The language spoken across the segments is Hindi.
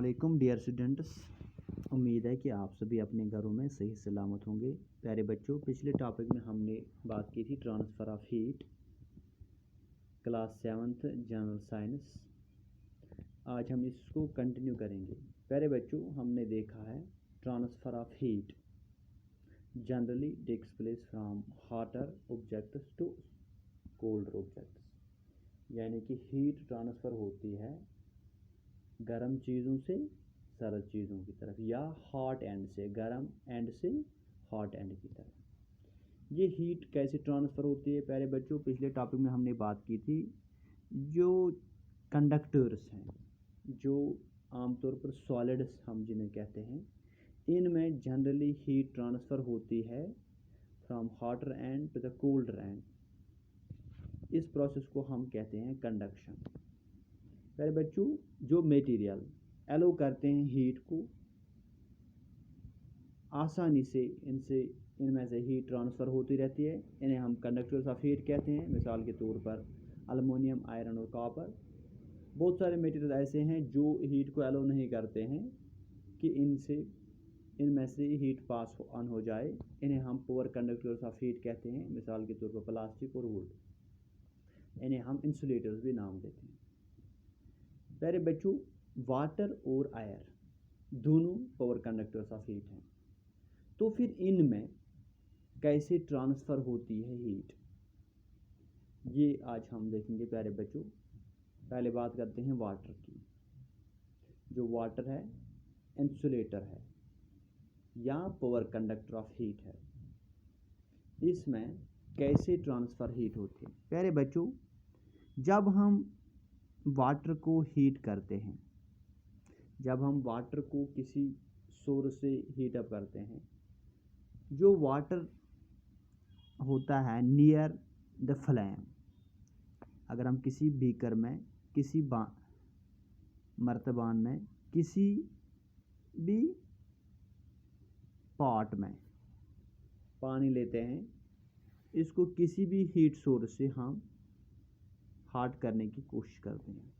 वालेकुम डियर स्टूडेंट्स। उम्मीद है कि आप सभी अपने घरों में सही सलामत होंगे। प्यारे बच्चों, पिछले टॉपिक में हमने बात की थी transfer of heat, class 7th general science. आज हम इसको कंटिन्यू करेंगे। प्यारे बच्चों, हमने देखा है transfer of heat generally takes place from hotter objects to colder objects, यानी कि हीट ट्रांसफ़र होती है गर्म चीज़ों से सर्द चीज़ों की तरफ, या हॉट एंड से गर्म एंड से हॉट एंड की तरफ। ये हीट कैसे ट्रांसफ़र होती है प्यारे बच्चों? पिछले टॉपिक में हमने बात की थी जो कंडक्टर्स हैं, जो आमतौर पर सॉलिड्स हम जिन्हें कहते हैं, इनमें जनरली हीट ट्रांसफ़र होती है from hotter end to the colder end. इस प्रोसेस को हम कहते हैं कंडक्शन। प्यारे बच्चों, जो मटेरियल एलो करते हैं हीट को, आसानी से इनमें से हीट ट्रांसफ़र होती रहती है। इन्हें हम कंडक्टर्स ऑफ हीट कहते हैं। मिसाल के तौर पर एल्युमिनियम, आयरन और कॉपर। बहुत सारे मटेरियल ऐसे हैं जो हीट को एलो नहीं करते हैं कि इनमें से हीट पास ऑन हो जाए। इन्हें हम पुअर कंडक्टर्स ऑफ हीट कहते हैं। मिसाल के तौर पर प्लास्टिक और वुड, इन्हें हम इंसुलेटर्स भी नाम देते हैं। प्यारे बच्चों, वाटर और एयर दोनों पावर कंडक्टर्स ऑफ हीट हैं। तो फिर इनमें कैसे ट्रांसफ़र होती है हीट, ये आज हम देखेंगे प्यारे बच्चों। पहले बात करते हैं वाटर की। जो वाटर है इंसुलेटर है या पावर कंडक्टर ऑफ हीट है। इसमें कैसे ट्रांसफ़र हीट होती है प्यारे बच्चों? जब हम वाटर को हीट करते हैं, जब हम वाटर को किसी सोर्स से हीट अप करते हैं, जो वाटर होता है नियर द फ्लेम, अगर हम किसी बीकर में, किसी मर्तबान में, किसी भी पॉट में पानी लेते हैं, इसको किसी भी हीट सोर्स से हम हॉट करने की कोशिश करते हैं।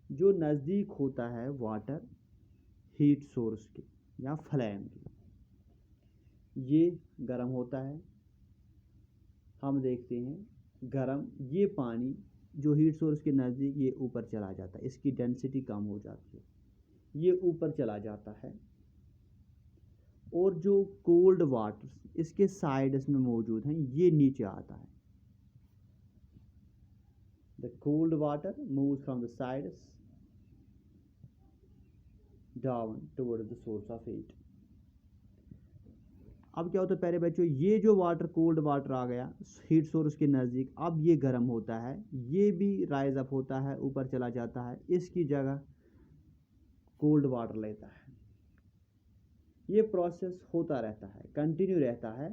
जो नज़दीक होता है वाटर हीट सोर्स के या फ्लेम के, ये गर्म होता है। हम देखते हैं गर्म ये पानी जो हीट सोर्स के नज़दीक, ये ऊपर चला जाता है, इसकी डेंसिटी कम हो जाती है, ये ऊपर चला जाता है। और जो कोल्ड वाटर इसके साइड्स में मौजूद हैं, ये नीचे आता है। The cold water moves from the sides down toward the source of heat. अब क्या होता है प्यारे बच्चों, ये जो वाटर कोल्ड वाटर आ गया हीट सोर्स के नज़दीक, अब ये गर्म होता है, ये भी राइज अप होता है, ऊपर चला जाता है, इसकी जगह कोल्ड वाटर लेता है। ये प्रोसेस होता रहता है, कंटिन्यू रहता है,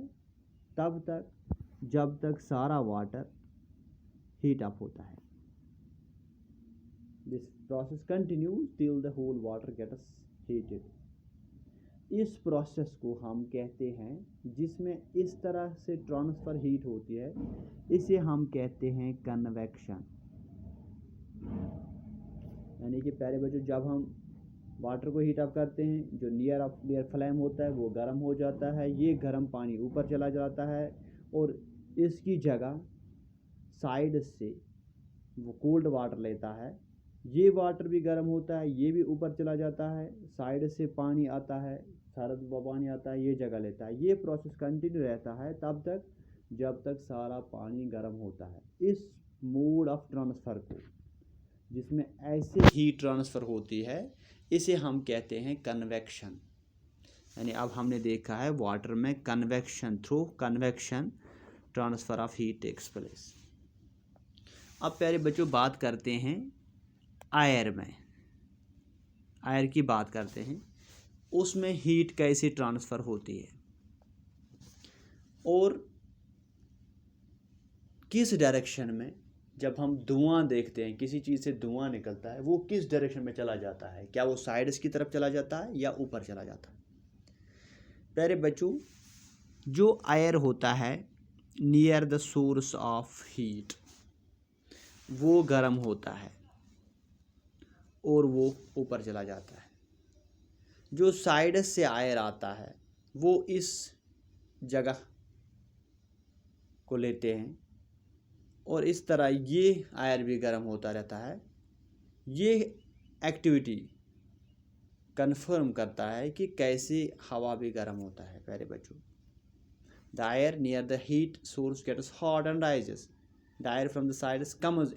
तब तक जब तक सारा वाटर हीट अप होता है। This process continues till the whole water gets heated. इस प्रोसेस को हम कहते हैं, जिसमें इस तरह से ट्रांसफ़र हीट होती है, इसे हम कहते हैं कन्वेक्शन। यानी कि प्यारे बच्चों, जब हम वाटर को हीट अप करते हैं, जो नियर फ्लेम होता है वो गर्म हो जाता है, ये गर्म पानी ऊपर चला जाता है और इसकी जगह साइड से वो कोल्ड वाटर लेता है। ये वाटर भी गर्म होता है, ये भी ऊपर चला जाता है, साइड से पानी आता है, सर्द पानी आता है, ये जगह लेता है। ये प्रोसेस कंटिन्यू रहता है तब तक जब तक सारा पानी गर्म होता है। इस मोड ऑफ ट्रांसफ़र को, जिसमें ऐसे हीट ट्रांसफ़र होती है, इसे हम कहते हैं कन्वेक्शन। यानी अब हमने देखा है वाटर में convection, through convection transfer of heat takes place. अब प्यारे बच्चों बात करते हैं एयर में। एयर की बात करते हैं, उसमें हीट कैसे ट्रांसफ़र होती है और किस डायरेक्शन में। जब हम धुआं देखते हैं, किसी चीज़ से धुआं निकलता है, वो किस डायरेक्शन में चला जाता है? क्या वो साइड्स की तरफ चला जाता है या ऊपर चला जाता है? प्यारे बच्चों, जो एयर होता है near the source of heat, वो गर्म होता है और वो ऊपर चला जाता है। जो साइड से आयर आता है वो इस जगह को लेते हैं और इस तरह ये आयर भी गर्म होता रहता है। ये एक्टिविटी कन्फर्म करता है कि कैसे हवा भी गर्म होता है। प्यारे बच्चों, the air near the heat source gets hot and rises. The air from the sides comes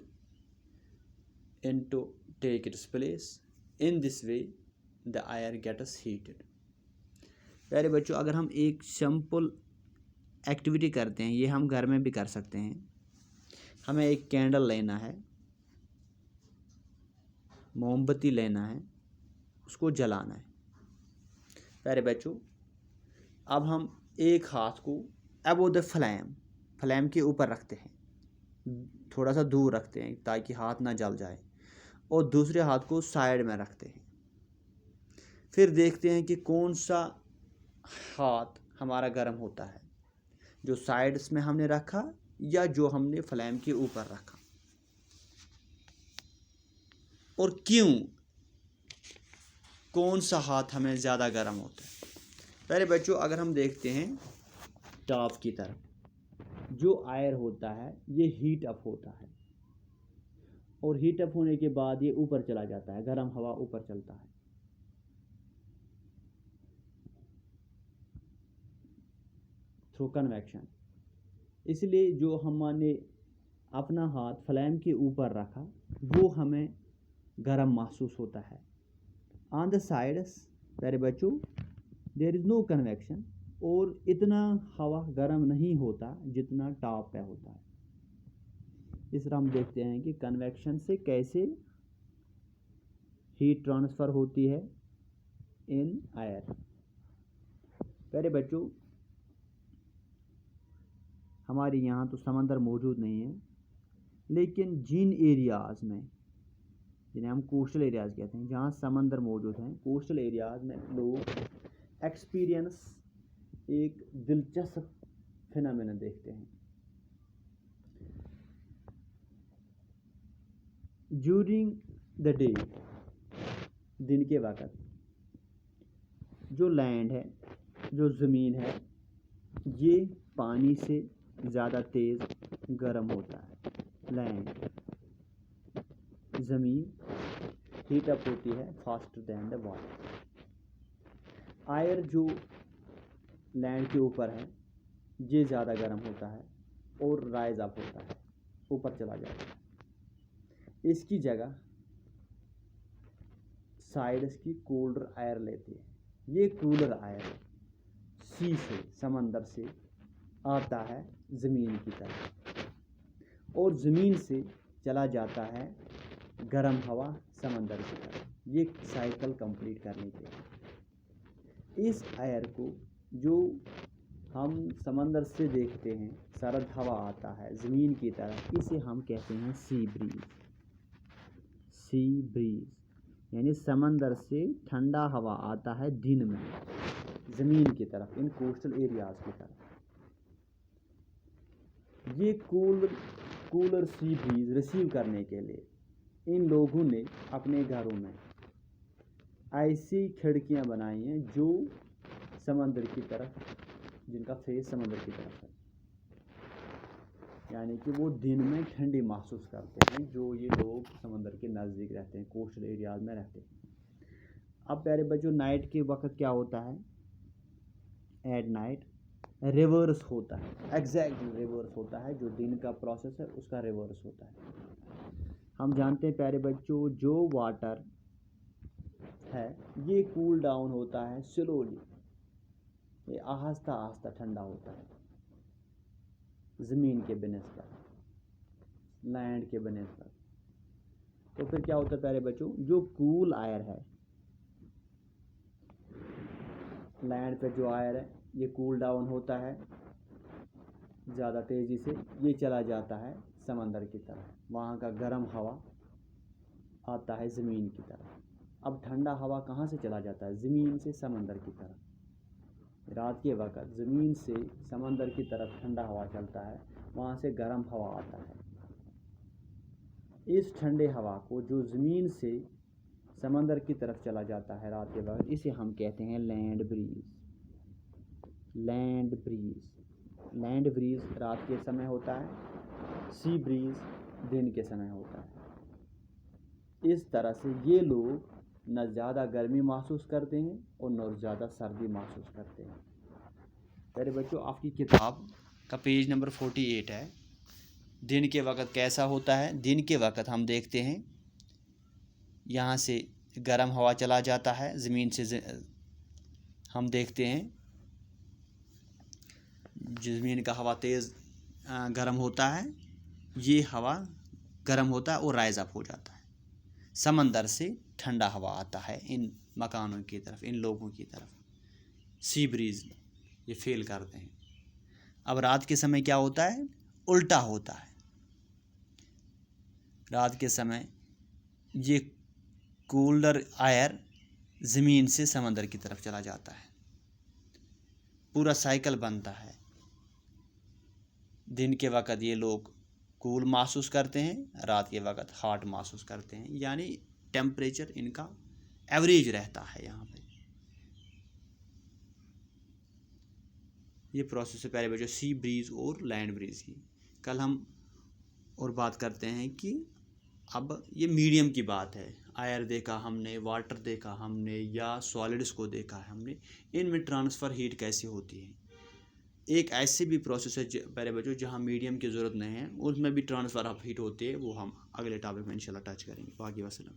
in to take its place. In this way, the air gets heated. प्यारे बच्चों, अगर हम एक सिंपल एक्टिविटी करते हैं, ये हम घर में भी कर सकते हैं। हमें एक कैंडल लेना है, मोमबत्ती लेना है, उसको जलाना है। प्यारे बच्चों, अब हम एक हाथ को अबव द फ्लैम के ऊपर रखते हैं, थोड़ा सा दूर रखते हैं ताकि हाथ ना जल जाए, और दूसरे हाथ को साइड में रखते हैं। फिर देखते हैं कि कौन सा हाथ हमारा गर्म होता है, जो साइड्स में हमने रखा या जो हमने फ्लैम के ऊपर रखा, और क्यों, कौन सा हाथ हमें ज़्यादा गर्म होता है। पहले बच्चों, अगर हम देखते हैं टॉप की तरफ, जो आयर होता है ये हीट अप होता है, और हीट अप होने के बाद ये ऊपर चला जाता है, गर्म हवा ऊपर चलता है। Through convection. इसलिए जो हमने अपना हाथ फ्लैम के ऊपर रखा वो हमें गर्म महसूस होता है। ऑन द साइड्स प्यारे बच्चों देयर इज़ नो कन्वेक्शन, और इतना हवा गर्म नहीं होता जितना टॉप पे होता है। इस तरह हम देखते हैं कि कन्वेक्शन से कैसे हीट ट्रांसफ़र होती है इन एयर। प्यारे बच्चों, हमारे यहाँ तो समंदर मौजूद नहीं है, लेकिन जिन एरियाज़ में, जिन्हें हम कोस्टल एरियाज़ कहते हैं, जहाँ समंदर मौजूद हैं, कोस्टल एरियाज़ में लोग एक्सपीरियंस एक दिलचस्प फिनोमेना देखते हैं। ड्यूरिंग द डे, दिन के वक़्त जो लैंड है, जो ज़मीन है, ये पानी से ज़्यादा तेज़ गर्म होता है। लैंड, ज़मीन हीट अप होती है फास्टर दैन द वाटर। आयर जो लैंड के ऊपर है ये ज़्यादा गर्म होता है और राइज अप होता है, ऊपर चला जाता है। इसकी जगह साइड्स की कूलर आयर लेती है। ये कूलर आयर सी से, समंदर से आता है ज़मीन की तरफ, और ज़मीन से चला जाता है गर्म हवा समंदर की तरफ। ये साइकिल कंप्लीट करने के लिए इस एयर को, जो हम समंदर से देखते हैं सर्द हवा आता है ज़मीन की तरफ, इसे हम कहते हैं सी ब्रीज। सी ब्रीज यानी समंदर से ठंडा हवा आता है दिन में ज़मीन की तरफ, इन कोस्टल एरियाज़ की तरफ। ये कूलर सी ब्रीज रिसीव करने के लिए इन लोगों ने अपने घरों में ऐसी खिड़कियां बनाई हैं जो समंदर की तरफ, जिनका फेस समंदर की तरफ है, यानी कि वो दिन में ठंडी महसूस करते हैं, जो ये लोग समंदर के नज़दीक रहते हैं, कोस्टल एरियाज में रहते हैं। अब प्यारे बच्चों, नाइट के वक्त क्या होता है, एट नाइट रिवर्स होता है, एग्जैक्टली रिवर्स होता है। जो दिन का प्रोसेस है उसका रिवर्स होता है। हम जानते हैं प्यारे बच्चों, जो वाटर है ये कूल डाउन होता है स्लोली, ये आहिस्ता आहिस्ता ठंडा होता है ज़मीन के बनिस्बत, लैंड के बनिस्बत। तो फिर क्या होता है प्यारे बच्चों, जो कूल आयर है, लैंड पे जो आयर है ये कूल डाउन होता है ज़्यादा तेज़ी से, ये चला जाता है समंदर की तरफ, वहाँ का गर्म हवा आता है ज़मीन की तरफ। अब ठंडा हवा कहाँ से चला जाता है, ज़मीन से समंदर की तरफ। रात के वक़्त ज़मीन से समंदर की तरफ ठंडा हवा चलता है, वहाँ से गर्म हवा आता है। इस ठंडे हवा को जो ज़मीन से समंदर की तरफ चला जाता है रात के वक्त, इसे हम कहते हैं land breeze. Land breeze, land breeze रात के समय होता है, सी ब्रीज दिन के समय होता है। इस तरह से ये लोग न ज़्यादा गर्मी महसूस करते हैं और न ज़्यादा सर्दी महसूस करते हैं। मेरे बच्चों, आपकी किताब का पेज नंबर 48 है। दिन के वक्त कैसा होता है? दिन के वक्त हम देखते हैं यहाँ से गर्म हवा चला जाता है ज़मीन से, हम देखते हैं ज़मीन का हवा तेज़ गर्म होता है, ये हवा गर्म होता है और राइज अप हो जाता है। समंदर से ठंडा हवा आता है इन मकानों की तरफ, इन लोगों की तरफ, सी ब्रीज ये फील करते हैं। अब रात के समय क्या होता है? उल्टा होता है। रात के समय ये कूलर एयर ज़मीन से समंदर की तरफ चला जाता है, पूरा साइकिल बनता है। दिन के वक्त ये लोग कूल महसूस करते हैं, रात के वक्त हॉट महसूस करते हैं, यानी टेम्परेचर इनका एवरेज रहता है यहाँ पे। ये प्रोसेस है पहले बच्चों सी ब्रीज और लैंड ब्रीज की। कल हम और बात करते हैं कि अब ये मीडियम की बात है। एयर देखा हमने, वाटर देखा हमने, या सॉलिड्स को देखा है हमने, इनमें ट्रांसफ़र हीट कैसे होती है। एक ऐसी भी प्रोसेस है पहले बच्चों जहाँ मीडियम की ज़रूरत नहीं है, उसमें भी ट्रांसफ़र ऑफ हीट होती है, वो हम अगले टॉपिक में इंशाल्लाह टच करेंगे। बाकी वसल्लम।